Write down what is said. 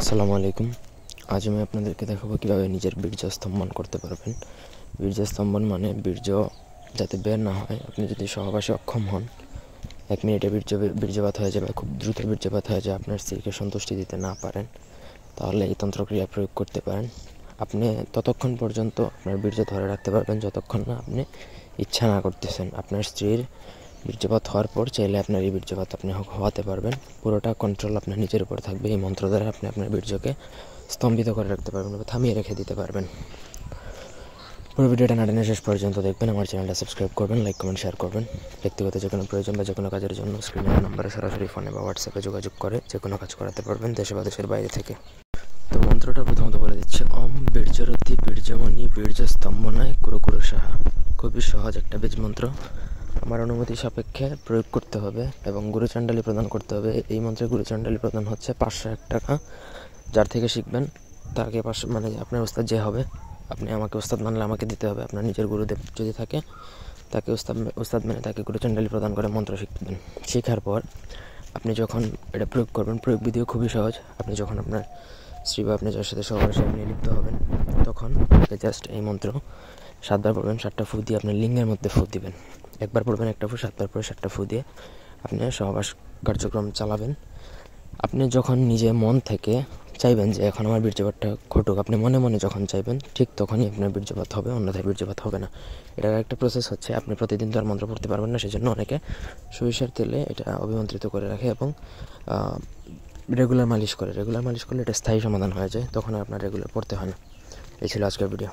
আসসালামু আলাইকুম। আজ আমি আপনাদেরকে দেখাবো কীভাবে নিজের বীর্য স্তম্ভন করতে পারবেন। বীর্য স্তম্ভন মানে বীর্য যাতে বের না হয়। আপনি যদি সহবাসে অক্ষম হন, 1 মিনিটে বীর্যপাত হয়ে যায় বা খুব দ্রুত বীর্যপাত হয়ে যায়, আপনার স্ত্রীকে সন্তুষ্টি দিতে না পারেন, তাহলে এই তন্ত্রক্রিয়া প্রয়োগ করতে পারেন। আপনি ততক্ষণ পর্যন্ত আপনার বীর্য ধরে রাখতে পারবেন যতক্ষণ না আপনি ইচ্ছা না করতেছেন। আপনার স্ত্রীর বীর্যপাত হওয়ার পর চাইলে আপনার এই বীর্যপাত আপনি হওয়াতে পারবেন। পুরোটা কন্ট্রোল আপনার নিজের উপর থাকবে। এই মন্ত্র দ্বারা আপনি আপনার বীর্যকে স্তম্ভিত করে রাখতে পারবেন বা থামিয়ে রেখে দিতে পারবেন। পুরো ভিডিওটা না টেনে শেষ পর্যন্ত দেখবেন। আমার চ্যানেলটা সাবস্ক্রাইব করবেন, লাইক কমেন্ট শেয়ার করবেন। ব্যক্তিগত যে কোনো প্রয়োজন বা যে কোনো কাজের জন্য স্ক্রিনের নাম্বারে সরাসরি ফোনে বা হোয়াটসঅ্যাপে যোগাযোগ করে যে কোনো কাজ করাতে পারবেন, দেশে বা দেশের বাইরে থেকে। তো মন্ত্রটা প্রথমত বলে দিচ্ছে, ওম বীর্যরথি বীর্যমণি বীর্য স্তম্ভনায় কুরু কুরু সাহা। খুবই সহজ একটা বীজ মন্ত্র। আমার অনুমতি সাপেক্ষে প্রয়োগ করতে হবে এবং গুরুচণ্ডালী প্রদান করতে হবে। এই মন্ত্রে গুরুচণ্ডালী প্রদান হচ্ছে 501 টাকা। যার থেকে শিখবেন তাকে 500, মানে আপনার ওস্তাদ যে হবে, আপনি আমাকে ওস্তাদ মানলে আমাকে দিতে হবে। আপনার নিজের গুরুদেব যদি থাকে তাকে ওস্তাদ মেনে তাকে গুরুচণ্ডালী প্রদান করে মন্ত্র শিখবেন। শেখার পর আপনি যখন এটা প্রয়োগ করবেন, প্রয়োগ বিধিও খুবই সহজ। আপনি যখন আপনার স্ত্রী বা আপনি যার সাথে সহবাসে আপনি লিপ্ত হবেন, তখন জাস্ট এই মন্ত্র 7 বার পড়বেন। 7টা ফু দিয়ে আপনার লিঙ্গের মধ্যে ফু দিবেন। একবার পড়বেন একটা ফু, 7 বার পরে 7টা ফু দিয়ে আপনি সহবাস কার্যক্রম চালাবেন। আপনি যখন নিজে মন থেকে চাইবেন যে এখন আমার বীর্যপাতটা ঘটুক, আপনি মনে মনে যখন চাইবেন ঠিক তখনই আপনার বীর্যপাত হবে, অন্যথায় বীর্যপাত হবে না। এটার একটা প্রসেস হচ্ছে, আপনি প্রতিদিন তো আর মন্ত্র পড়তে পারবেন না, সেজন্য অনেকে সরিষার তেলে এটা অভিমন্ত্রিত করে রাখে এবং রেগুলার মালিশ করে। রেগুলার মালিশ করলে এটা স্থায়ী সমাধান হয়ে যায়, তখন আপনার রেগুলার পড়তে হয় না। এই ছিল আজকের ভিডিও।